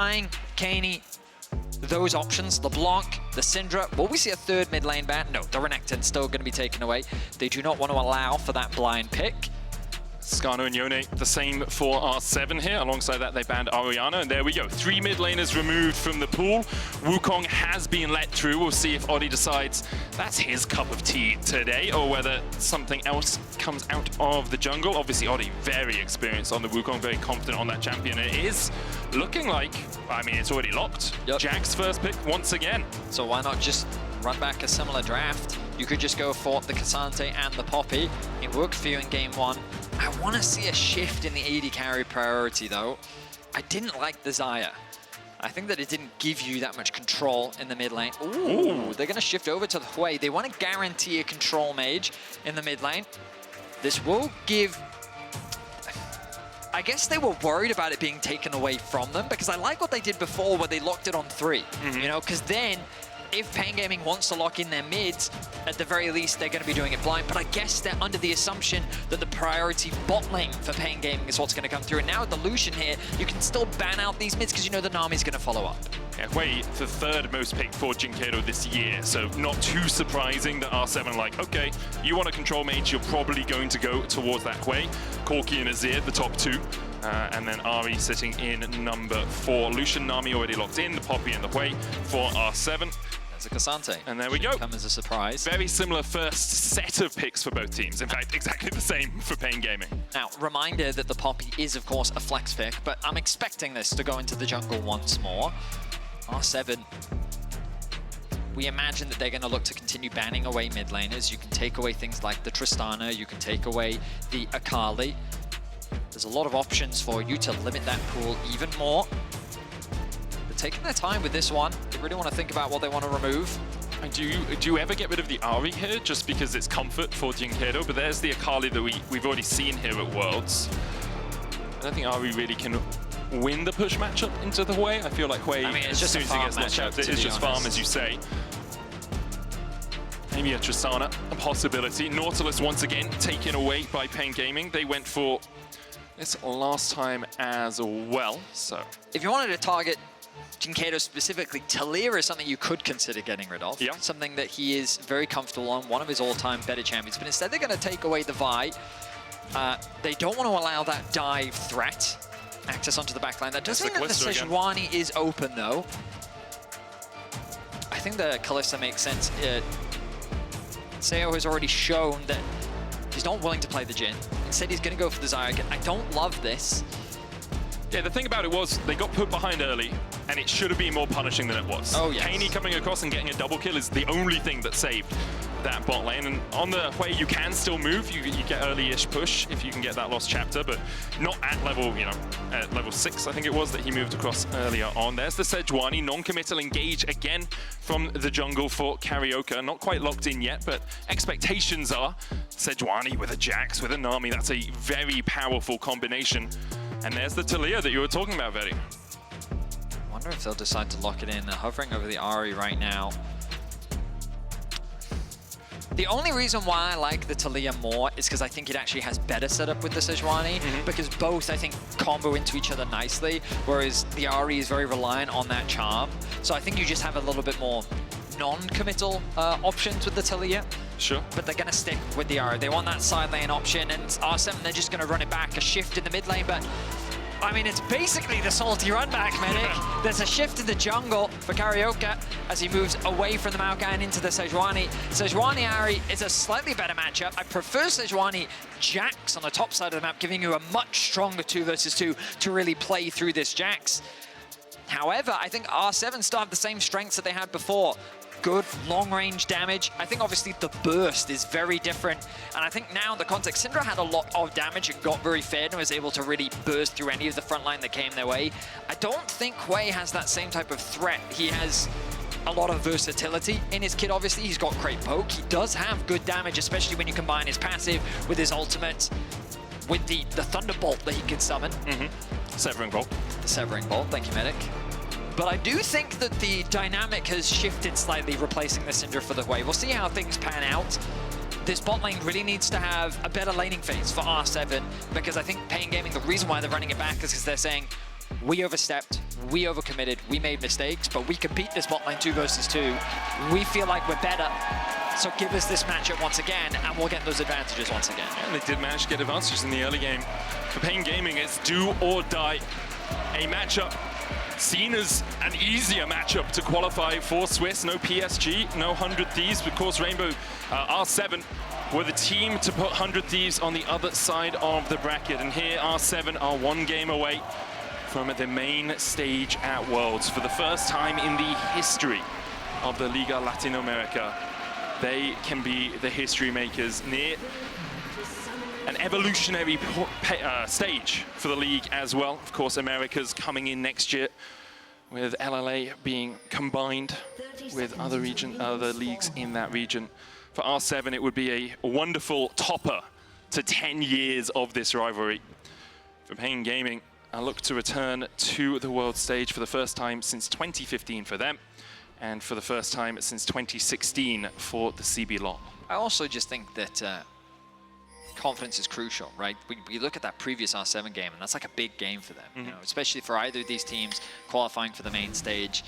Buying Kaney, those options, LeBlanc, the Syndra. Will we see a third mid lane ban? No, the Renekton's still going to be taken away. They do not want to allow for that blind pick. Skarner and Yone, the same for R7 here. Alongside that, they banned Ariana, and there we go. 3 mid laners removed from the pool. Wukong has been let through. We'll see if Oddie decides that's his cup of tea today, or whether something else comes out of the jungle. Obviously, Oddie, very experienced on the Wukong, very confident on that champion. It is looking like, I mean, it's already locked. Yep. Jack's first pick once again. So why not just run back a similar draft? You could just go for the Cassante and the Poppy. It worked for you in game 1. I want to see a shift in the AD carry priority, though. I didn't like the Xayah. I think that it didn't give you that much control in the mid lane. Ooh, they're going to shift over to the Hui. They want to guarantee a control mage in the mid lane. This will give... I guess they were worried about it being taken away from them, because I like what they did before where they locked it on 3. You know, because then if Pain Gaming wants to lock in their mids, at the very least, they're going to be doing it blind. But I guess they're under the assumption that the priority bot lane for Pain Gaming is what's going to come through. And now with the Lucian here, you can still ban out these mids because you know the Nami's going to follow up. Yeah, Hui, the third most picked for Jinkedo this year, so not too surprising that R7 like, okay, you want a control mage, you're probably going to go towards that Hui. Corki and Azir, the top 2. And then Ari sitting in number 4. Lucian, Nami already locked in, the Poppy and the Hui for R7. There's a Cassante. And there we go. Come as a surprise. Very similar first set of picks for both teams. In fact, exactly the same for Pain Gaming. Now, reminder that the Poppy is, of course, a flex pick, but I'm expecting this to go into the jungle once more. R7, we imagine that they're going to look to continue banning away mid laners. You can take away things like the Tristana, you can take away the Akali. There's a lot of options for you to limit that pool even more. They're taking their time with this one. They really want to think about what they want to remove. And do you ever get rid of the Ari here just because it's comfort for Jinkedo? But there's the Akali that we've already seen here at Worlds. I don't think Ari really can win the push matchup into the Hui. I feel like Hui, I mean, it's just as soon as he gets locked out, it's just farm, as you say. Maybe a Tristana, a possibility. Nautilus once again taken away by Pain Gaming. They went for this last time as well, so. If you wanted to target Jinkedo specifically, Talia is something you could consider getting rid of. Yeah. Something that he is very comfortable on, one of his all-time better champions. But instead, they're going to take away the Vi. They don't want to allow that dive threat access onto the backline. That does mean that the Sejuani is open, though. I think the Kalista makes sense. Seo has already shown that he's not willing to play the Jhin. Instead, he's going to go for the Xayah again. I don't love this. Yeah, the thing about it was they got put behind early, and it should have been more punishing than it was. Oh, yes. Kaney coming across and getting a double kill is the only thing that saved that bot lane. And on the Hui, you can still move. You get early-ish push if you can get that lost chapter, but not at level, you know, at level 6, I think it was, that he moved across earlier on. There's the Sejuani, non-committal engage again from the jungle for Carioca. Not quite locked in yet, but expectations are Sejuani with a Jax, with a Nami. That's a very powerful combination. And there's the Talia that you were talking about, Veri. I wonder if they'll decide to lock it in. They're hovering over the Ahri right now. The only reason why I like the Talia more is because I think it actually has better setup with the Sejuani, because both, I think, combo into each other nicely, whereas the Ahri is very reliant on that charm. So I think you just have a little bit more non-committal options with the Talia. Sure. But they're going to stick with the Ahri. They want that side lane option, and R7, they're just going to run it back, a shift in the mid lane, but I mean, it's basically the salty run back, Medic. There's a shift in the jungle for Carioca as he moves away from the Maokai and into the Sejuani. Sejuani Ahri is a slightly better matchup. I prefer Sejuani Jax on the top side of the map, giving you a much stronger 2 versus 2 to really play through this Jax. However, I think R7 still have the same strengths that they had before. Good long-range damage. I think obviously the burst is very different. And I think now in the context, Syndra had a lot of damage and got very fed and was able to really burst through any of the front line that came their way. I don't think Hui has that same type of threat. He has a lot of versatility in his kit, obviously. He's got great poke. He does have good damage, especially when you combine his passive with his ultimate, with the Thunderbolt that he can summon. Severing Bolt. The Severing Bolt, thank you, Medic. But I do think that the dynamic has shifted slightly, replacing the Syndra for the Hui. We'll see how things pan out. This bot lane really needs to have a better laning phase for R7, because I think Pain Gaming, the reason why they're running it back is because they're saying, we overstepped, we overcommitted, we made mistakes, but we can beat this bot lane 2 versus 2. We feel like we're better. So give us this matchup once again, and we'll get those advantages once again. And they did manage to get advantages in the early game. For PNG Gaming, it's do or die. A matchup seen as an easier matchup to qualify for Swiss. No PSG, no 100 Thieves. Of course, Rainbow R7 were the team to put 100 Thieves on the other side of the bracket. And here, R7 are 1 game away from the main stage at Worlds. For the first time in the history of the Liga Latinoamerica, they can be the history makers near an evolutionary stage for the league as well. Of course, America's coming in next year with LLA being combined with other leagues in that region. For R7, it would be a wonderful topper to 10 years of this rivalry. For PNG Gaming, I look to return to the world stage for the first time since 2015 for them, and for the first time since 2016 for the CBLOL. I also just think that confidence is crucial, right? We look at that previous R7 game, and that's like a big game for them, you know, especially for either of these teams qualifying for the main stage.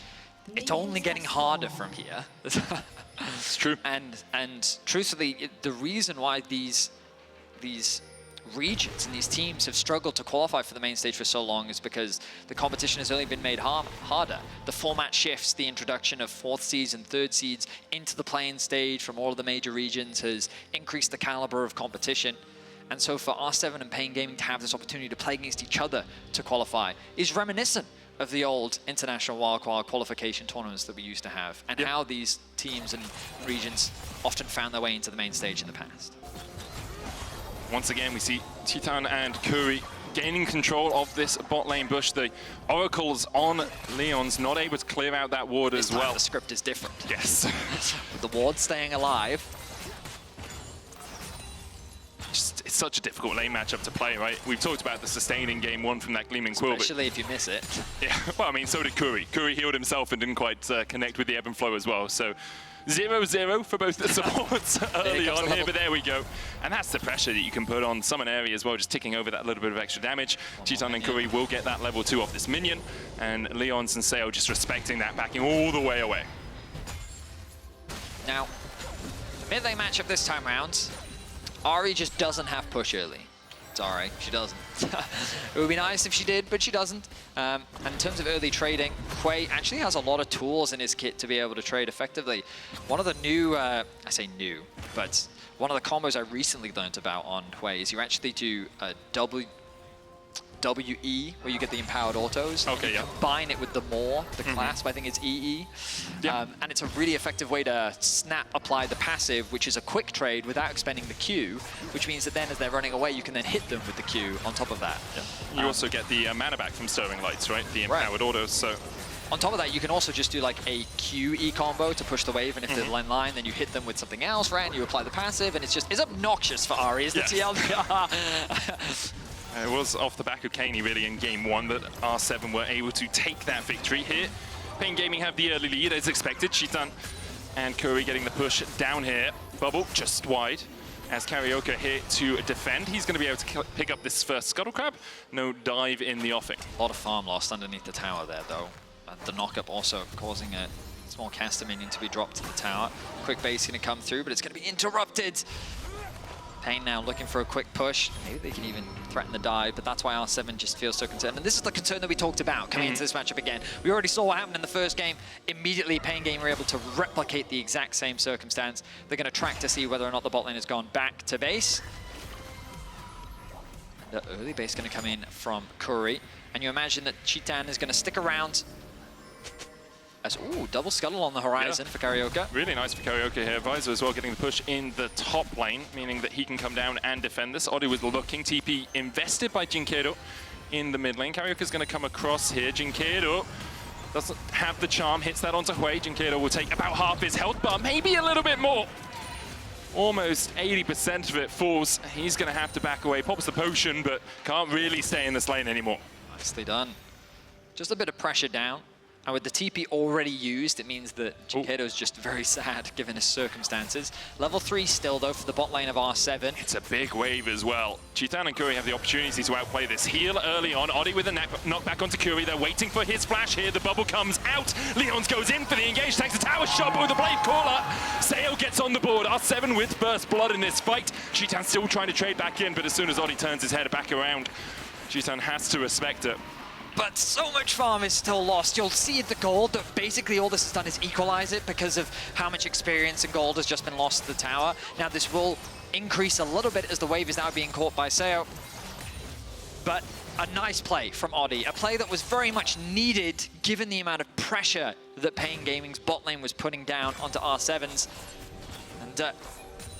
It's only getting harder from here. It's true. And truthfully, the reason why these regions and these teams have struggled to qualify for the main stage for so long is because the competition has only been made harder. The format shifts, the introduction of 4th seeds and 3rd seeds into the playing stage from all of the major regions has increased the caliber of competition. And so for R7 and PNG Gaming to have this opportunity to play against each other to qualify is reminiscent of the old international wildcard qualification tournaments that we used to have, and how these teams and regions often found their way into the main stage in the past. Once again, we see Titan and Curry gaining control of this bot lane bush. The oracles on Leon's not able to clear out that ward as well. The script is different. Yes. The ward staying alive. It's such a difficult lane matchup to play, right? We've talked about the sustain in game 1 from that Gleaming Quill. Especially if you miss it. Yeah, well, I mean, so did Curry. Curry healed himself and didn't quite connect with the ebb and flow as well. So 0-0 for both the supports early on here, but there we go. And that's the pressure that you can put on Summon Area as well, just ticking over that little bit of extra damage. Titan and Curry will get that level 2 off this minion, and Leon's and Sale just respecting that, backing all the way away. Now, the mid lane matchup this time round, Ari just doesn't have push early. Sorry, she doesn't. It would be nice if she did, but she doesn't. And in terms of early trading, Quay actually has a lot of tools in his kit to be able to trade effectively. One of the new, I say new, but one of the combos I recently learned about on Quay is you actually do a WE, where you get the empowered autos. Okay, yeah. Combine it with the more, the clasp, I think it's EE. Yeah. And it's a really effective way to snap apply the passive, which is a quick trade without expending the Q, which means that then as they're running away, you can then hit them with the Q on top of that. Yeah. You also get the mana back from Stirring Lights, right? The empowered autos, so. On top of that, you can also just do like a QE combo to push the wave, and if they're in line, then you hit them with something else, right? And you apply the passive, and it's obnoxious for Ari, is the TLDR. It was off the back of Kaney really in game 1 that R7 were able to take that victory here. PNG Gaming have the early lead as expected. Chitan and Curry getting the push down here. Bubble just wide as Karaoke here to defend. He's going to be able to pick up this first Scuttle Crab. No dive in the offing. A lot of farm lost underneath the tower there though. And the knock-up also causing a small caster minion to be dropped to the tower. Quick base going to come through, but it's going to be interrupted. Payne now looking for a quick push. Maybe they can even threaten the dive, but that's why R7 just feels so concerned. And this is the concern that we talked about coming into this matchup again. We already saw what happened in the first game. Immediately, PNG Gaming were able to replicate the exact same circumstance. They're going to track to see whether or not the bot lane has gone back to base. The early base going to come in from Curry. And you imagine that Chitan is going to stick around. As, ooh, double scuttle on the horizon for Karaoke. Really nice for Karaoke here. Visor as well getting the push in the top lane, meaning that he can come down and defend this. Odi was looking. TP invested by Jinkedo in the mid lane. Karaoke is going to come across here. Jinkedo doesn't have the charm, hits that onto Hui. Jinkedo will take about half his health bar, maybe a little bit more. Almost 80% of it falls. He's going to have to back away. Pops the potion, but can't really stay in this lane anymore. Nicely done. Just a bit of pressure down. And with the TP already used, it means that Jinkeido's just very sad given his circumstances. Level 3 still, though, for the bot lane of R7. It's a big wave as well. Cheetan and Curry have the opportunity to outplay this. Heal early on. Oddie with a knockback onto Curry. They're waiting for his flash here. The bubble comes out. Leons goes in for the engage, takes the tower shot, but with a blade caller, Sayo gets on the board. R7 with first blood in this fight. Cheetan still trying to trade back in, but as soon as Oddie turns his head back around, Cheetan has to respect it. But so much farm is still lost. You'll see the gold, that basically all this has done is equalize it because of how much experience and gold has just been lost to the tower. Now this will increase a little bit as the wave is now being caught by Sayo. But a nice play from Oddie, a play that was very much needed given the amount of pressure that Pain Gaming's bot lane was putting down onto R7's. And at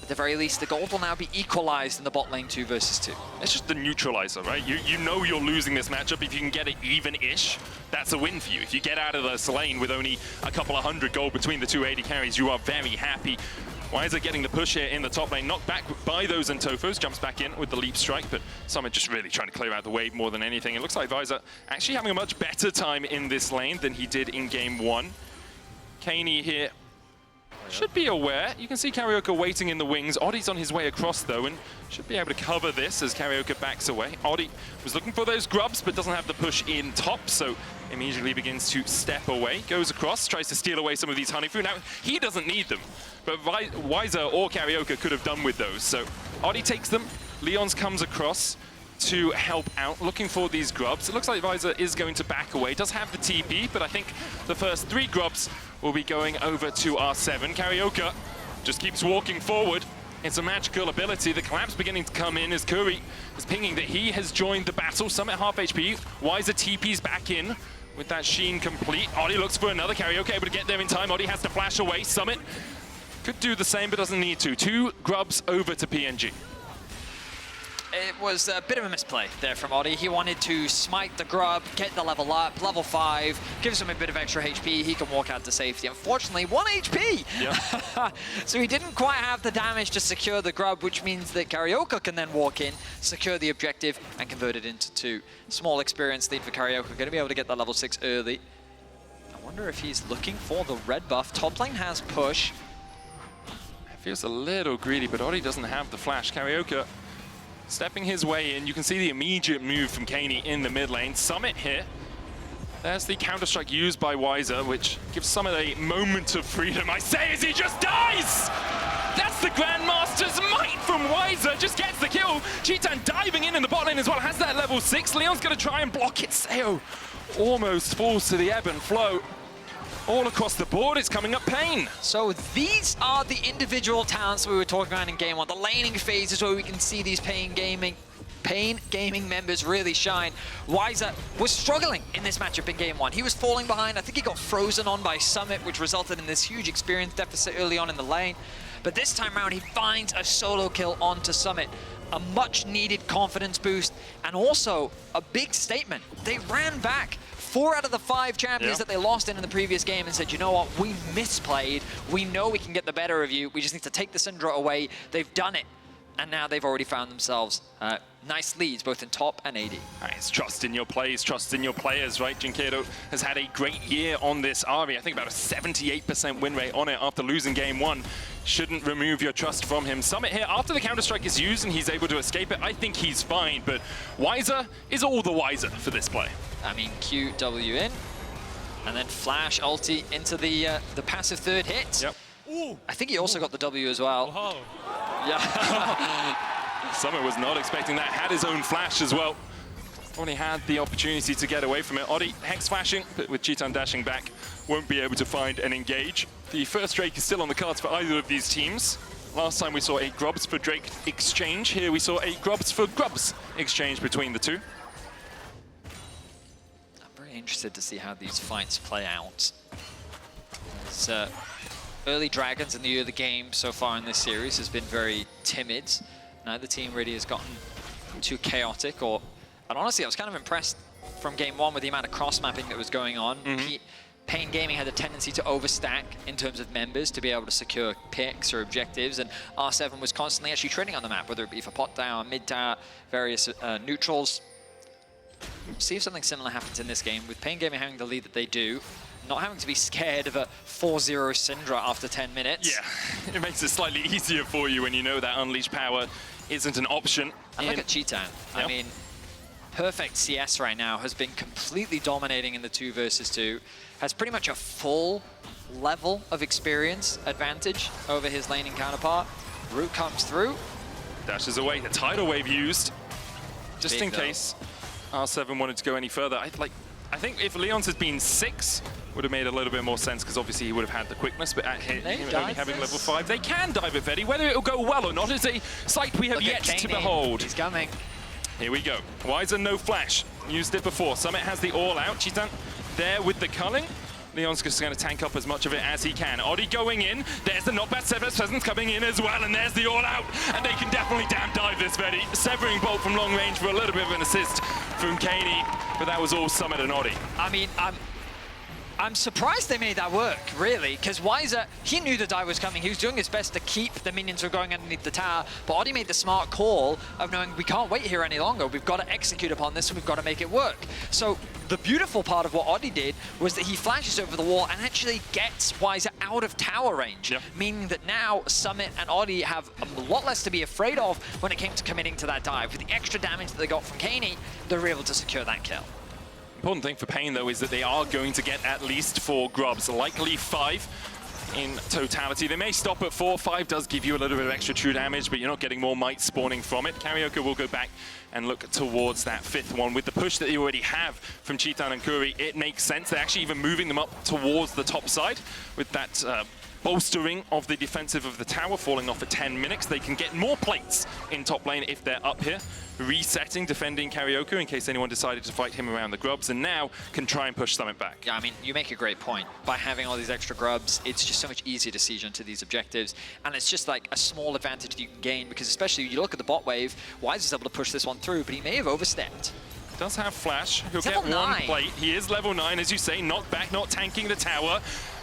the very least, the gold will now be equalized in the bot lane 2 versus 2. It's just the neutralizer, right? You know you're losing this matchup. If you can get it even-ish, that's a win for you. If you get out of this lane with only a couple of hundred gold between the two AD carries, you are very happy. Weiser getting the push here in the top lane, knocked back by those Antofos, jumps back in with the leap strike, but Summit just really trying to clear out the wave more than anything. It looks like Weiser actually having a much better time in this lane than he did in game 1. Kaney here should be aware. You can see Karaoke waiting in the wings. Oddie's on his way across, though, and should be able to cover this as Karaoke backs away. Oddie was looking for those grubs, but doesn't have the push in top, so immediately begins to step away. Goes across, tries to steal away some of these honey fruit. Now, he doesn't need them, but Weiser or Karaoke could have done with those. So Oddie takes them. Leons comes across to help out, looking for these grubs. It looks like Weiser is going to back away. Does have the TP, but I think the first 3 grubs will be going over to R7. Karaoke just keeps walking forward. It's a magical ability. The collapse beginning to come in as Curry is pinging that he has joined the battle. Summit half HP. Weiser TP's back in with that sheen complete. Oddie looks for another. Karaoke able to get there in time. Oddie has to flash away. Summit could do the same, but doesn't need to. 2 grubs over to PNG. It was a bit of a misplay there from Oddie. He wanted to smite the grub, get the level up, level 5, gives him a bit of extra HP, he can walk out to safety. Unfortunately, 1 HP! Yep. So he didn't quite have the damage to secure the grub, which means that Karaoke can then walk in, secure the objective, and convert it into 2. Small experience lead for Karaoke, going to be able to get that level 6 early. I wonder if he's looking for the red buff. Top lane has push. It feels a little greedy, but Oddie doesn't have the flash. Karaoke stepping his way in. You can see the immediate move from Kaney in the mid lane. Summit here. There's the counter-strike used by Weiser, which gives Summit a moment of freedom. I say as he just dies! That's the Grandmaster's might from Weiser. Just gets the kill. Cheetan diving in the bot lane as well. Has that level 6. Leon's going to try and block it. Sayo almost falls to the ebb and flow. All across the board, it's coming up Pain. So these are the individual talents we were talking about in game 1. The laning phase is where we can see these Pain Gaming members really shine. Weiser was struggling in this matchup in game 1. He was falling behind. I think he got frozen on by Summit, which resulted in this huge experience deficit early on in the lane. But this time around, he finds a solo kill onto Summit. A much needed confidence boost, and also a big statement. They ran back 4 out of the 5 champions that they lost in the previous game and said, you know what, we misplayed. We know we can get the better of you. We just need to take the Syndra away. They've done it. And now they've already found themselves nice leads, both in top and AD. It's trust in your plays, trust in your players, right? Jinkeido has had a great year on this Ari. I think about a 78% win rate on it after losing game 1. Shouldn't remove your trust from him. Summit here, after the counter-strike is used and he's able to escape it, I think he's fine, but Weiser is all the wiser for this play. I mean, Q, W in, and then flash ulti into the passive 3rd hit. Yep. Ooh. I think he also got the W as well. Oh. Yeah. Summit was not expecting that, had his own flash as well. Only had the opportunity to get away from it. Oddie hex flashing, but with Cheetan dashing back, won't be able to find an engage. The first Drake is still on the cards for either of these teams. Last time we saw a Grubs for Drake exchange. Here we saw a Grubs for Grubs exchange between the two. I'm very interested to see how these fights play out. So, early Dragons in the early game so far in this series has been very timid. Neither team really has gotten too chaotic, and honestly, I was kind of impressed from game 1 with the amount of cross-mapping that was going on. Pain Gaming had a tendency to overstack in terms of members to be able to secure picks or objectives, and R7 was constantly actually trading on the map, whether it be for pot tower, mid tower, various neutrals. We'll see if something similar happens in this game. With Pain Gaming having the lead that they do, not having to be scared of a 4-0 Syndra after 10 minutes. Yeah, it makes it slightly easier for you when you know that Unleashed Power isn't an option. And look at Cheetan. I mean, perfect CS right now, has been completely dominating in the 2 versus 2, has pretty much a full level of experience advantage over his laning counterpart. Root comes through. Dashes away, the tidal wave used, just Big in though. case R7 wanted to go any further. I think if Leon's had been 6, would have made a little bit more sense, because obviously he would have had the quickness, but at him only having level 5, they can dive it, Vedi. Whether it'll go well or not is a sight we have yet to behold. He's coming. Here we go. Wiser, no flash. Used it before. Summit has the all out. Cheetan there with the culling. Leon's just going to tank up as much of it as he can. Oddie going in. There's the knockback. Severus Presence coming in as well. And there's the all out. And they can definitely damn dive this, Vedi. Severing Bolt from long range for a little bit of an assist from Kaney. But that was all Summit and Oddie. I mean, I'm surprised they made that work, really, because Wiser, he knew the dive was coming. He was doing his best to keep the minions from going underneath the tower, but Oddie made the smart call of knowing we can't wait here any longer. We've got to execute upon this and we've got to make it work. So the beautiful part of what Oddie did was that he flashes over the wall and actually gets Wiser out of tower range, meaning that now Summit and Oddie have a lot less to be afraid of when it came to committing to that dive. With the extra damage that they got from Kaney, they were able to secure that kill. Important thing for Pain, though, is that they are going to get at least 4 grubs, likely 5 in totality. They may stop at 4. 5 does give you a little bit of extra true damage, but you're not getting more might spawning from it. Karaoke will go back and look towards that 5th one. With the push that they already have from Cheetan and Curry, it makes sense. They're actually even moving them up towards the top side with that bolstering of the defensive of the tower falling off at 10 minutes. They can get more plates in top lane if they're up here. Resetting, defending Karaoke in case anyone decided to fight him around the grubs, and now can try and push Summit back. Yeah, I mean, you make a great point. By having all these extra grubs, it's just so much easier to siege into these objectives, and it's just like a small advantage that you can gain, because especially you look at the bot wave, Wise is able to push this one through, but he may have overstepped. Does have flash. He'll get level 9. one plate. He is level 9, as you say, knocked back, not tanking the tower.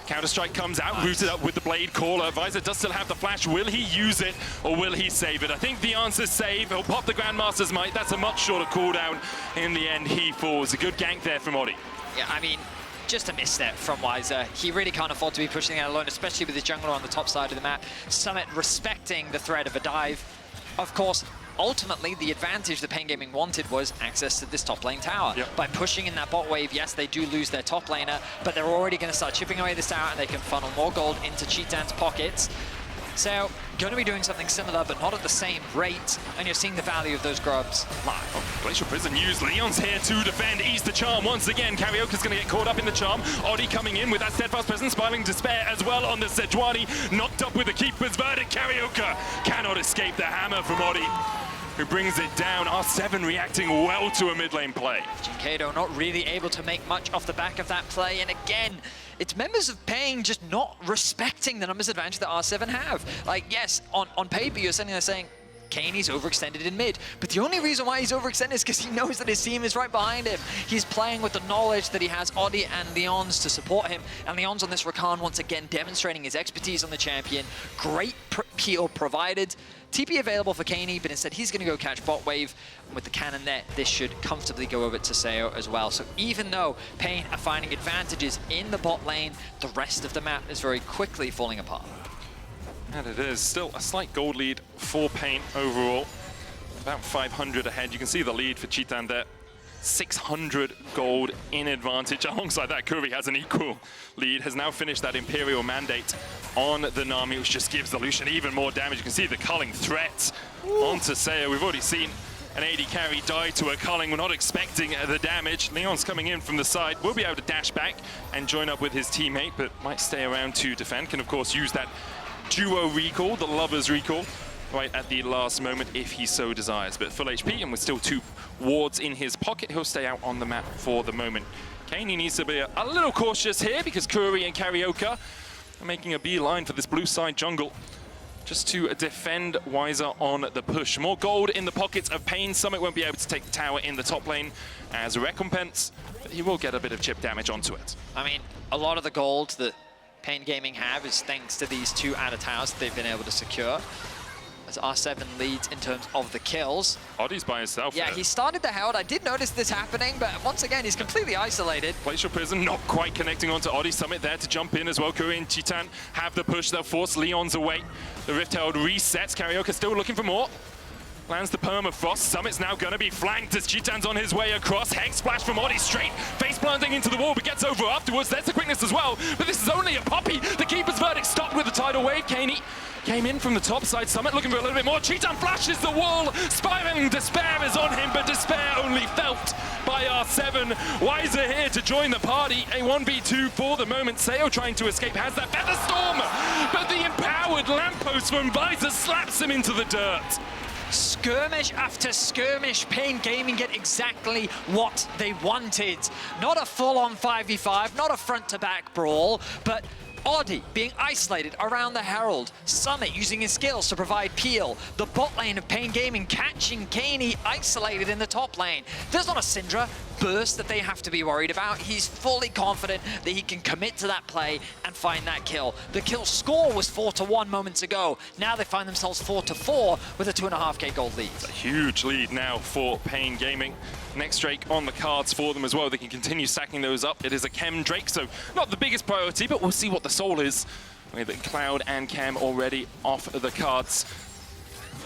Counter-Strike comes out, rooted up with the Blade Caller. Visor does still have the flash. Will he use it, or will he save it? I think the answer's save. He'll pop the Grandmaster's Might. That's a much shorter cooldown. In the end, he falls. A good gank there from Oddie. Yeah, I mean, just a misstep from Wiser. He really can't afford to be pushing it alone, especially with his jungler on the top side of the map. Summit respecting the threat of a dive. Of course, ultimately, the advantage that Pain Gaming wanted was access to this top lane tower. By pushing in that bot wave, yes, they do lose their top laner, but they're already going to start chipping away this tower, and they can funnel more gold into Cheetan's pockets. So, going to be doing something similar, but not at the same rate, and you're seeing the value of those grubs live. Oh, Glacial Prison used. Leon's here to defend. Ease the charm once again. Karaoke's going to get caught up in the charm. Oddie coming in with that Steadfast Presence, Smiling Despair as well on the Sejuani. Knocked up with the Keeper's Verdict. Karaoke cannot escape the hammer from Oddie, who brings it down. R7 reacting well to a mid lane play. Jinkado not really able to make much off the back of that play, and again, it's members of Pain just not respecting the numbers advantage that R7 have. Like, yes, on paper you're sitting there saying, Kaney's overextended in mid, but the only reason why he's overextended is because he knows that his team is right behind him. He's playing with the knowledge that he has Oddie and Leon's to support him, and Leon's on this Rakan once again demonstrating his expertise on the champion. Great peel provided. TP available for Kaney, but instead he's going to go catch bot wave. And with the cannon there, this should comfortably go over to Seo as well. So even though Pain are finding advantages in the bot lane, the rest of the map is very quickly falling apart. And it is still a slight gold lead for Pain overall. About 500 ahead. You can see the lead for Cheetan there. 600 gold in advantage. Alongside that, Curry has an equal lead, has now finished that Imperial Mandate on the Nami, which just gives the Lucian even more damage. You can see the culling threat onto Seo. We've already seen an AD carry die to a culling. We're not expecting the damage. Leon's coming in from the side. Will be able to dash back and join up with his teammate, but might stay around to defend. Can, of course, use that duo recall, the Lover's recall, right at the last moment if he so desires. But full HP, and with still 2 wards in his pocket, he'll stay out on the map for the moment. Kaney needs to be a little cautious here, because Curry and Karaoke are making a beeline for this blue side jungle just to defend Wiser on the push. More gold in the pockets of Pain. Summit won't be able to take the tower in the top lane as a recompense, but he will get a bit of chip damage onto it. I mean, a lot of the gold that Pain Gaming have is thanks to these 2 outer towers that they've been able to secure. as R7 leads in terms of the kills. Oddy's by himself. Yeah, there. he started the Herald. I did notice this happening, but once again, he's completely isolated. Glacial Prison not quite connecting onto Oddy. Summit there to jump in as well. Kuri and Chitan have the push. They'll force Leon's away. The Rift Herald resets. Karaoke still looking for more. Lands the permafrost. Summit's now going to be flanked as Chitan's on his way across. Hex splash from Oddy straight. Face planting into the wall, but gets over afterwards. There's the quickness as well. But this is only a poppy. The keeper's verdict stopped with the tidal wave. Kaney came in from the top side. Summit looking for a little bit more. Chitan flashes the wall. Spiraling Despair is on him, but Despair only felt by R7. Wiser here to join the party. A 1v2 for the moment. Seo trying to escape. Has that Feather Storm, but the empowered lamppost from Visor slaps him into the dirt. Skirmish after skirmish, Pain Gaming get exactly what they wanted. Not a full-on 5v5, not a front-to-back brawl, but Oddy being isolated around the Herald. Summit using his skills to provide peel. The bot lane of Pain Gaming catching Kaney isolated in the top lane. There's not a Syndra burst that they have to be worried about. He's fully confident that he can commit to that play and find that kill. The kill score was 4-1 moments ago. Now they find themselves 4-4 with a 2.5k gold lead. It's a huge lead now for Pain Gaming. Next Drake on the cards for them as well. They can continue stacking those up. It is a Chem Drake, so not the biggest priority, but we'll see what the Soul is. With Cloud and Chem already off the cards.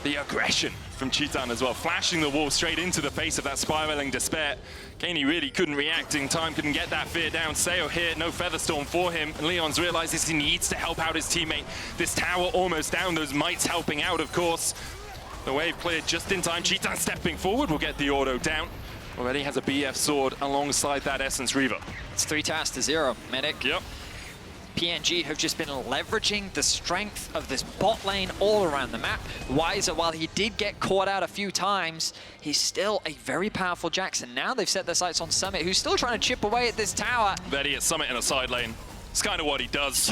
The aggression from Chitan as well, flashing the wall straight into the face of that spiraling Despair. Kaney really couldn't react in time, couldn't get that fear down. Seo here, no Featherstorm for him. Leon's realizes he needs to help out his teammate. This tower almost down, those mites helping out, of course. The wave cleared just in time. Chitan stepping forward will get the auto down. Already has a BF sword alongside that Essence Reaver. It's 3 tasks to 0, Medic. Yep. PNG have just been leveraging the strength of this bot lane all around the map. Wiser, while he did get caught out a few times, he's still a very powerful Jackson. Now they've set their sights on Summit, who's still trying to chip away at this tower. Betty at Summit in a side lane. It's kind of what he does.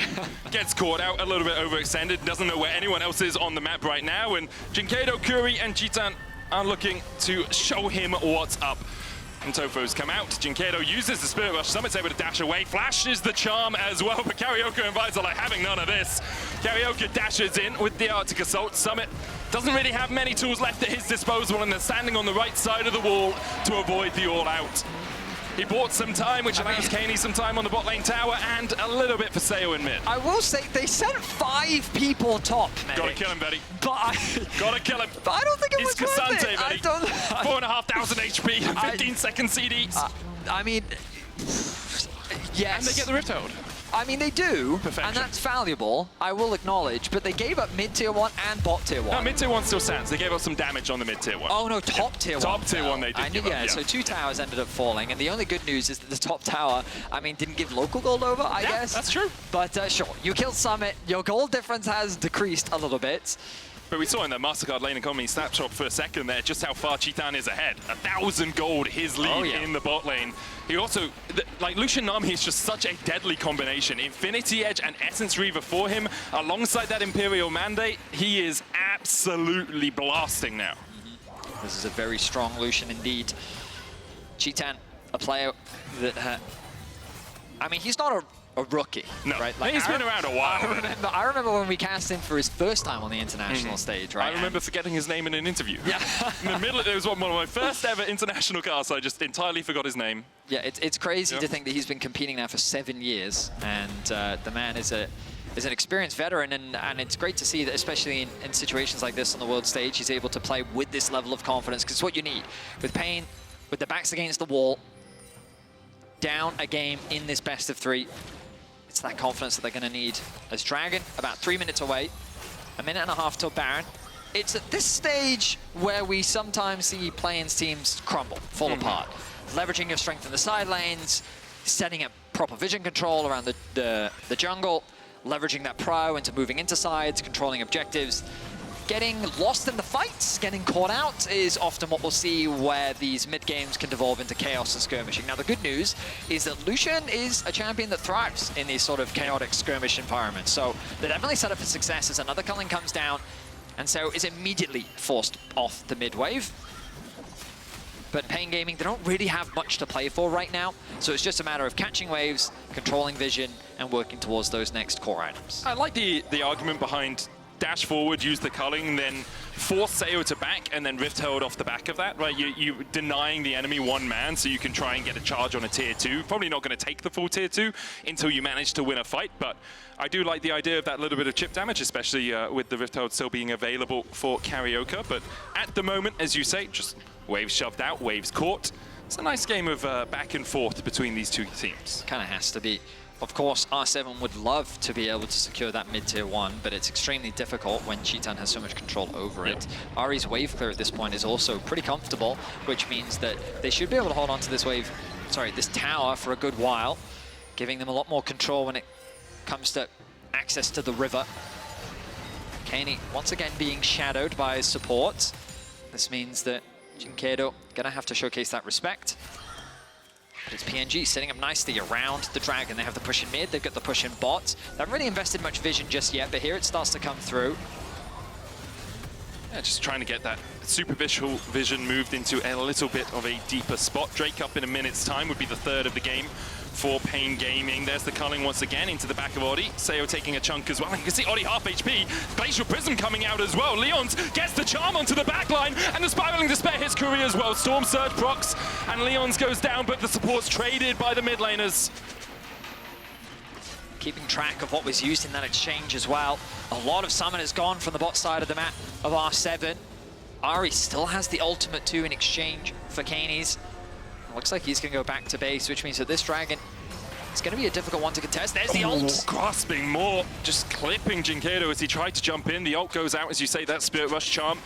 Gets caught out, a little bit overextended, doesn't know where anyone else is on the map right now, and Jinkedo, Kuri, and Chitan are looking to show him what's up. And Tofo's come out. Jinkedo uses the Spirit Rush. Summit's able to dash away. Flashes the charm as well, but Karaoke and Visor like having none of this. Karaoke dashes in with the Arctic Assault. Summit doesn't really have many tools left at his disposal, and they're standing on the right side of the wall to avoid the all-out. He bought some time, which allows Kaney some time on the bot lane tower, and a little bit for Seo in mid. I will say, they sent 5 people top, Medic. Gotta kill him, Betty. But Gotta kill him. But I don't think it was It's worth Cassante, it. Betty. 4,500 HP, 15-second CDs. I mean, yes. And they get the Rift Herald. I mean, they do, Perfection. and that's valuable, I will acknowledge, but they gave up mid-tier 1 and bot-tier 1. No, mid-tier 1 still stands. They gave us some damage on the mid-tier 1. Oh no, top-tier 1. Top-tier 1 they did I knew, give up, yeah, yeah. so 2 towers ended up falling, and the only good news is that the top tower, I mean, didn't give local gold over, I guess. That's true. But sure, you killed Summit, your gold difference has decreased a little bit. But we saw in that MasterCard lane economy snapshot for a second there just how far Chitan is ahead. 1,000 gold, his lead in the bot lane. He also, like Lucian Nami is just such a deadly combination. Infinity Edge and Essence Reaver for him. Alongside that Imperial Mandate, he is absolutely blasting now. This is a very strong Lucian indeed. Chitan, a player that, I mean, he's not a rookie, no, right? Like, he's been around a while. I remember when we cast him for his first time on the international stage, right? I remember forgetting his name in an interview. Yeah. In the middle, it was one of my first ever international casts. I just entirely forgot his name. Yeah, it's crazy to think that he's been competing now for 7 years, and the man is an experienced veteran, and it's great to see that, especially in situations like this on the world stage, he's able to play with this level of confidence, because it's what you need. With Pain, with their backs against the wall, down a game in this best of 3, it's that confidence that they're going to need. As Dragon, about 3 minutes away, 1.5 minutes till Baron. It's at this stage where we sometimes see play-ins teams crumble, fall apart. Leveraging your strength in the side lanes, setting up proper vision control around the jungle, leveraging that pro into moving into sides, controlling objectives. Getting lost in the fights, getting caught out is often what we'll see where these mid-games can devolve into chaos and skirmishing. Now, the good news is that Lucian is a champion that thrives in these sort of chaotic skirmish environments. So they're definitely set up for success as another culling comes down, and so is immediately forced off the mid-wave. But Pain Gaming, they don't really have much to play for right now, so it's just a matter of catching waves, controlling vision, and working towards those next core items. I like the argument behind dash forward, use the culling, then force Sayo to back and then Rift Herald off the back of that, right? You're denying the enemy one man so you can try and get a charge on a tier 2. Probably not going to take the full tier 2 until you manage to win a fight, but I do like the idea of that little bit of chip damage, especially with the Rift Herald still being available for Carioca. But at the moment, as you say, just waves shoved out, waves caught. It's a nice game of back and forth between these two teams. Kind of has to be. Of course, R7 would love to be able to secure that mid-tier 1, but it's extremely difficult when Chitan has so much control over it. Ari's wave clear at this point is also pretty comfortable, which means that they should be able to hold on to this wave, sorry, this tower for a good while, giving them a lot more control when it comes to access to the river. Kaney once again being shadowed by his support. This means that Jinkedo gonna have to showcase that respect. But it's PNG setting up nicely around the Dragon. They have the push in mid, they've got the push in bot. They haven't really invested much vision just yet, but here it starts to come through. Yeah, just trying to get that superficial vision moved into a little bit of a deeper spot. Drake up in a minute's time would be the third of the game for Pain Gaming. There's the culling once again into the back of Oddie. Sayo taking a chunk as well. You can see Oddie half HP. Glacial Prism coming out as well. Leons gets the charm onto the back line, and the Spiraling Despair hits Curry as well. Storm Surge procs, and Leons goes down, but the support's traded by the mid laners. Keeping track of what was used in that exchange as well. A lot of summoners gone from the bot side of the map of R7. Ari still has the ultimate too in exchange for Kaney's. Looks like he's going to go back to base, which means that this Dragon is going to be a difficult one to contest. There's the ult. Grasping more, just clipping Jinkedo as he tried to jump in. The ult goes out, as you say, that Spirit Rush charm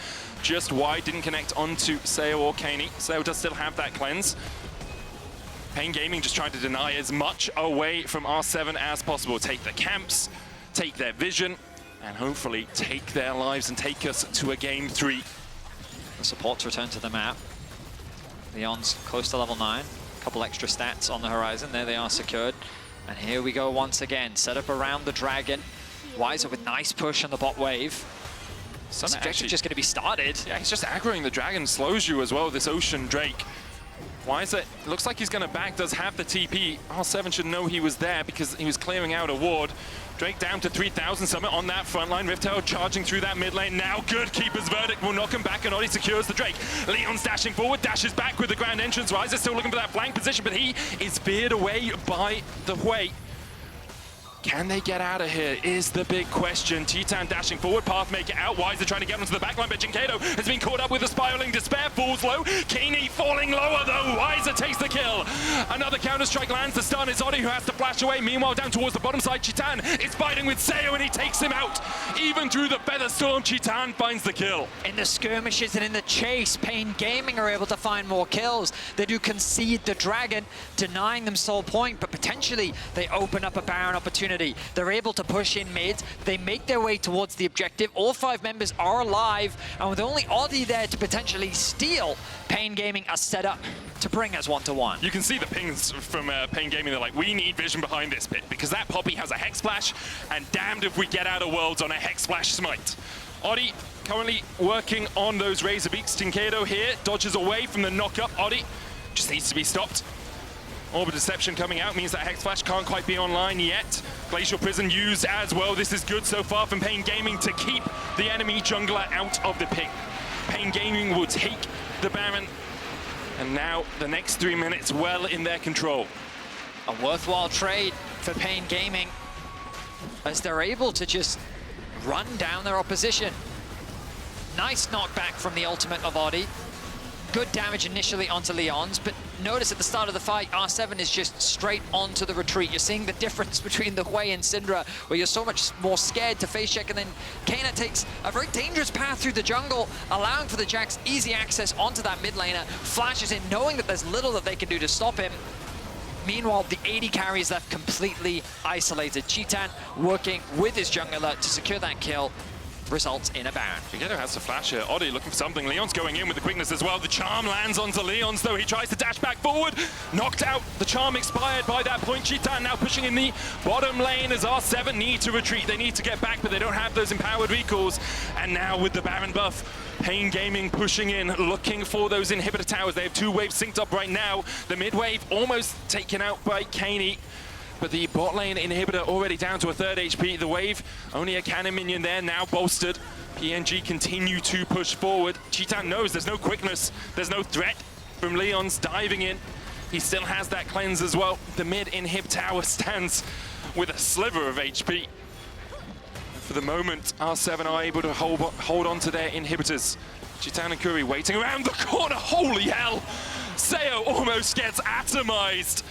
just wide, didn't connect onto Sayo or Kaney. Sayo does still have that cleanse. Pain Gaming just trying to deny as much away from R7 as possible. Take the camps, take their vision, and hopefully take their lives and take us to a game 3. The supports return to the map. Leon's close to level 9. A couple extra stats on the horizon. There they are secured. And here we go once again. Set up around the Dragon. Wiser with nice push on the bot wave. This objective just going to be started. Yeah, he's just aggroing the Dragon. Slows you as well, this Ocean Drake. Wiser, looks like he's going to back, does have the TP. R7 should know he was there because he was clearing out a ward. Drake down to 3,000 Summit on that front line. Rift Herald charging through that mid lane. Now good. Keeper's Verdict will knock him back, and Oddie secures the Drake. Leon's dashing forward, dashes back with the Grand Entrance. Wiser still looking for that flank position, but he is veered away by the Hui. Can they get out of here is the big question. Titan dashing forward, path make it out. Wiser trying to get onto the backline, but Jinkedo has been caught up with the Spiraling Despair, falls low. Kaney falling lower though. Wiser takes the kill. Another counter-strike lands. The stun is Oddie who has to flash away. Meanwhile, down towards the bottom side, Chitan is fighting with Sayo and he takes him out. Even through the Feather Storm, Chitan finds the kill. In the skirmishes and in the chase, Pain Gaming are able to find more kills. They do concede the Dragon, denying them soul point, but potentially they open up a Baron opportunity. They're able to push in mid. They make their way towards the objective. All 5 members are alive, and with only Oddie there to potentially steal, Pain Gaming are set up to bring us 1-1. You can see the pings from Pain Gaming. They're like, we need vision behind this pit because that Poppy has a Hex Splash, and damned if we get out of Worlds on a Hex Splash smite. Oddie currently working on those Razor Beaks. Jinkedo here dodges away from the knock-up. Oddie just needs to be stopped. Orb of Deception coming out means that Hex Flash can't quite be online yet. Glacial Prison used as well. This is good so far from Pain Gaming to keep the enemy jungler out of the pit. Pain Gaming will take the Baron, and now the next 3 minutes well in their control. A worthwhile trade for Pain Gaming as they're able to just run down their opposition. Nice knockback from the ultimate of Oddie. Good damage initially onto Leon's, but notice at the start of the fight, R7 is just straight onto the retreat. You're seeing the difference between the Hui and Syndra, where you're so much more scared to face check, and then Kana takes a very dangerous path through the jungle, allowing for the Jax easy access onto that mid laner, flashes in, knowing that there's little that they can do to stop him. Meanwhile, the AD carry is left completely isolated. Chitan working with his jungler to secure that kill. Results in a Baron. Jinkedo has to flash here. Oddie looking for something. Leon's going in with the quickness as well. The charm lands onto Leon's, though. He tries to dash back forward. Knocked out. The charm expired by that point. Chitan now pushing in the bottom lane as R7 need to retreat. They need to get back, but they don't have those empowered recalls. And now with the Baron buff, Pain Gaming pushing in, looking for those inhibitor towers. They have 2 waves synced up right now. The mid wave almost taken out by Kaney. But the bot lane inhibitor already down to a third HP. The wave, only a cannon minion there, now bolstered. PNG continue to push forward. Cheetan knows there's no quickness, there's no threat from Leon's diving in. He still has that cleanse as well. The mid inhib tower stands with a sliver of HP. For the moment, R7 are able to hold on to their inhibitors. Cheetan and Curry waiting around the corner. Holy hell! Sayo almost gets atomized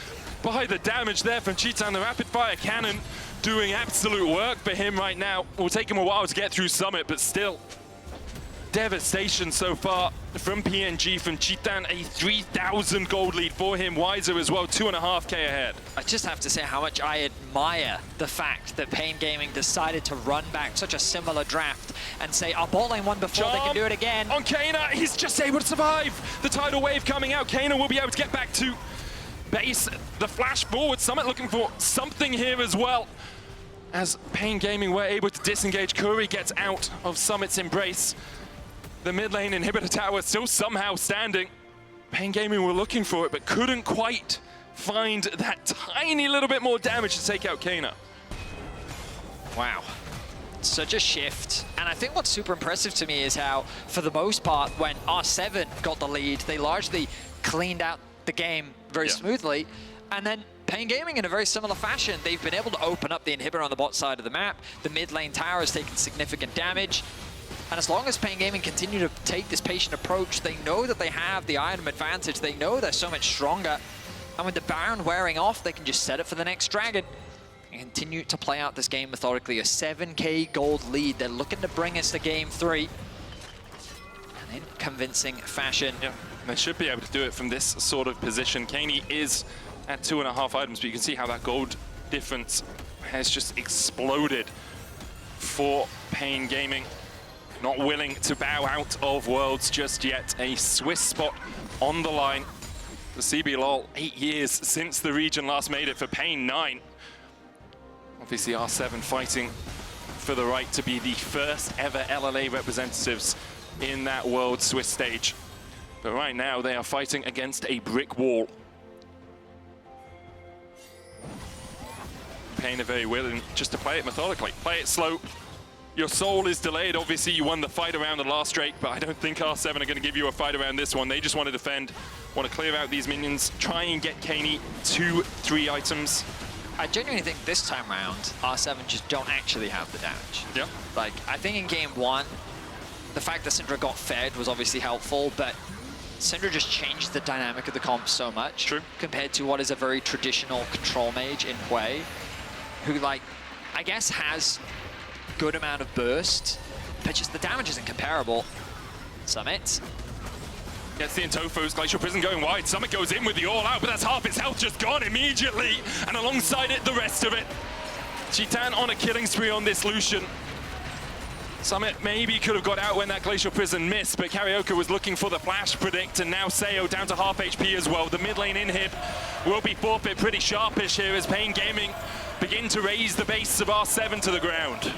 by the damage there from Cheetan. The rapid fire cannon doing absolute work for him right now. It will take him a while to get through Summit, but still devastation so far from PNG, from Cheetan. A 3,000 gold lead for him. Wiser as well, 2.5K ahead. I just have to say how much I admire the fact that Pain Gaming decided to run back such a similar draft and say, our bot lane won before, they can do it again. On Kana, he's just able to survive. The tidal wave coming out. Kana will be able to get back to base. The flash forward. Summit looking for something here as well. As Pain Gaming were able to disengage, Curry gets out of Summit's embrace. The mid lane inhibitor tower still somehow standing. Pain Gaming were looking for it, but couldn't quite find that tiny little bit more damage to take out Kana. Wow. Such a shift. And I think what's super impressive to me is how, for the most part, when R7 got the lead, they largely cleaned out the game very smoothly. And then Pain Gaming, in a very similar fashion, they've been able to open up the inhibitor on the bot side of the map. The mid lane tower has taken significant damage. And as long as Pain Gaming continue to take this patient approach, they know that they have the item advantage. They know they're so much stronger. And with the Baron wearing off, they can just set it for the next dragon and continue to play out this game methodically. A 7K gold lead. They're looking to bring us to game 3. And in convincing fashion. Yeah, they should be able to do it from this sort of position. Kaney is at 2.5 items, but you can see how that gold difference has just exploded for Pain Gaming. Not willing to bow out of Worlds just yet. A Swiss spot on the line. The CBLOL, 8 years since the region last made it for Pain 9. Obviously R7 fighting for the right to be the first ever LLA representatives in that World Swiss stage. But right now they are fighting against a brick wall. Pain are very willing just to play it methodically, play it slow. Your soul is delayed. Obviously, you won the fight around the last Drake, but I don't think R7 are going to give you a fight around this one. They just want to defend, want to clear out these minions, try and get Kaney 2-3 items. I genuinely think this time around, R7 just don't actually have the damage. Yeah. Like, I think in game 1, the fact that Syndra got fed was obviously helpful, but Syndra just changed the dynamic of the comp so much. True. Compared to what is a very traditional control mage in Hui, who, like, I guess has good amount of burst, but just the damage isn't comparable. Summit gets the Intofos, Glacial Prison going wide. Summit goes in with the all-out, but that's half his health just gone immediately. And alongside it, the rest of it. Cheetan on a killing spree on this Lucian. Summit maybe could have got out when that Glacial Prison missed, but Karaoke was looking for the flash predict, and now Sayo down to half HP as well. The mid lane inhib will be forfeit pretty sharpish here as Pain Gaming begin to raise the base of R7 to the ground.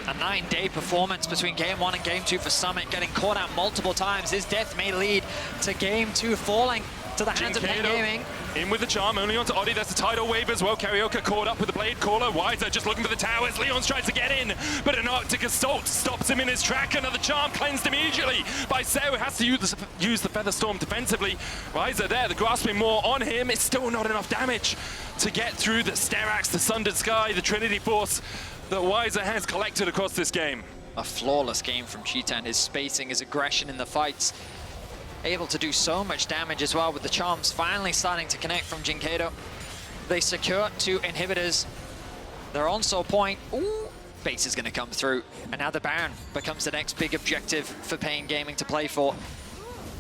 A 9-day performance between game 1 and game 2 for Summit, getting caught out multiple times. His death may lead to game 2 falling to the hands of Pain Gaming. In with the charm, only onto Oddie. That's a tidal wave as well. Karaoke caught up with the blade caller. Wiser just looking for the towers. Leon's tries to get in, but an Arctic Assault stops him in his track. Another charm cleansed immediately by Sayo. Has to use the Feather Storm defensively. Wiser there, the grasping more on him. It's still not enough damage to get through the Sterax, the Sundered Sky, the Trinity Force that Wiser has collected across this game. A flawless game from Cheetan. His spacing, his aggression in the fights. Able to do so much damage as well, with the charms finally starting to connect from Jinkedo. They secure 2 inhibitors. They're on so point. Ooh, base is going to come through. And now the Baron becomes the next big objective for Pain Gaming to play for.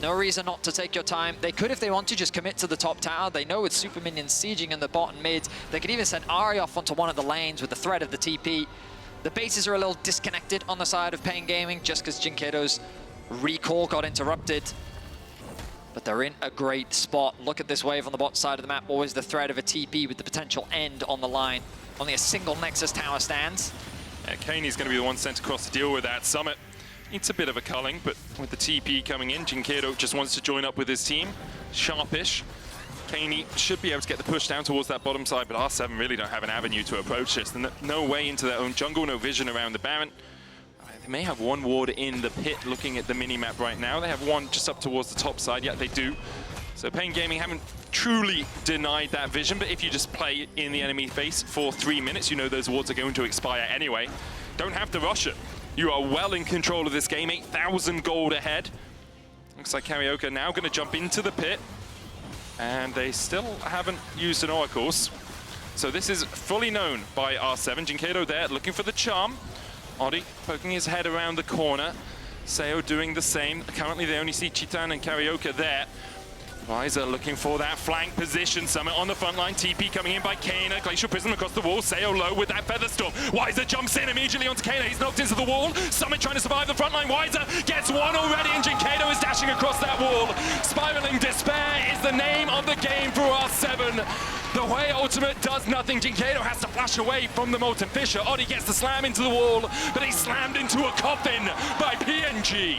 No reason not to take your time. They could, if they want to, just commit to the top tower. They know with super minions sieging in the bot and mid, they could even send Ahri off onto one of the lanes with the threat of the TP. The bases are a little disconnected on the side of Pain Gaming just because Jinkedo's recall got interrupted. But they're in a great spot. Look at this wave on the bot side of the map. Always the threat of a TP with the potential end on the line. Only a single Nexus tower stands. Yeah, Kaney's going to be the one sent across to deal with that. Summit needs a bit of a culling, but with the TP coming in, Jinkedo just wants to join up with his team. Sharpish Kaney should be able to get the push down towards that bottom side, but R7 really don't have an avenue to approach this. No way into their own jungle, no vision around the Baron. They may have one ward in the pit looking at the mini-map right now. They have one just up towards the top side. Yeah, they do. So Pain Gaming haven't truly denied that vision, but if you just play in the enemy face for 3 minutes, you know those wards are going to expire anyway. Don't have to rush it. You are well in control of this game, 8,000 gold ahead. Looks like Karaoke now going to jump into the pit. And they still haven't used an oracles. So this is fully known by R7. Jinkato there looking for the charm. Odi poking his head around the corner. Seo doing the same. Currently they only see Chitan and Karaoke there. Weiser looking for that flank position. Summit on the front line. TP coming in by Kana. Glacial Prism across the wall. Seo low with that Feather Storm. Weiser jumps in immediately onto Kana. He's knocked into the wall. Summit trying to survive the front line. Weiser gets one already, and Jinkato is dashing across that wall. Spiraling Despair is the name of the game for R7. The way Ultimate does nothing. Jinkato has to flash away from the Molten Fissure. Odi gets the slam into the wall, but he's slammed into a coffin by PNG.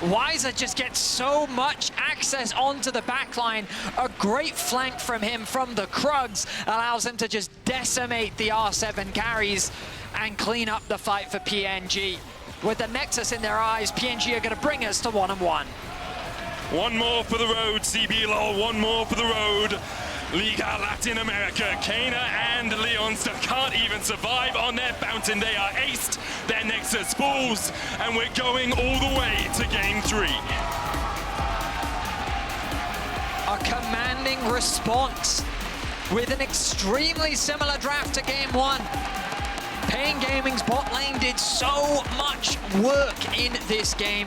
Weiser just gets so much access onto the backline. A great flank from him from the Krugs allows him to just decimate the R7 carries and clean up the fight for PNG. With the Nexus in their eyes, PNG are going to bring us to 1-1. One more for the road, CB LOL, one more for the road. Liga Latin America, Kana and Leonster can't even survive on their fountain. They are aced, their Nexus falls, and we're going all the way to Game 3. A commanding response with an extremely similar draft to Game 1. Pain Gaming's bot lane did so much work in this game.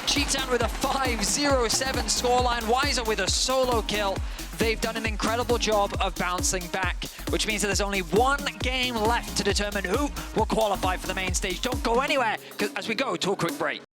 Cheatan with a 5-0-7 scoreline, Weiser with a solo kill. They've done an incredible job of bouncing back, which means that there's only one game left to determine who will qualify for the main stage. Don't go anywhere as we go to a quick break.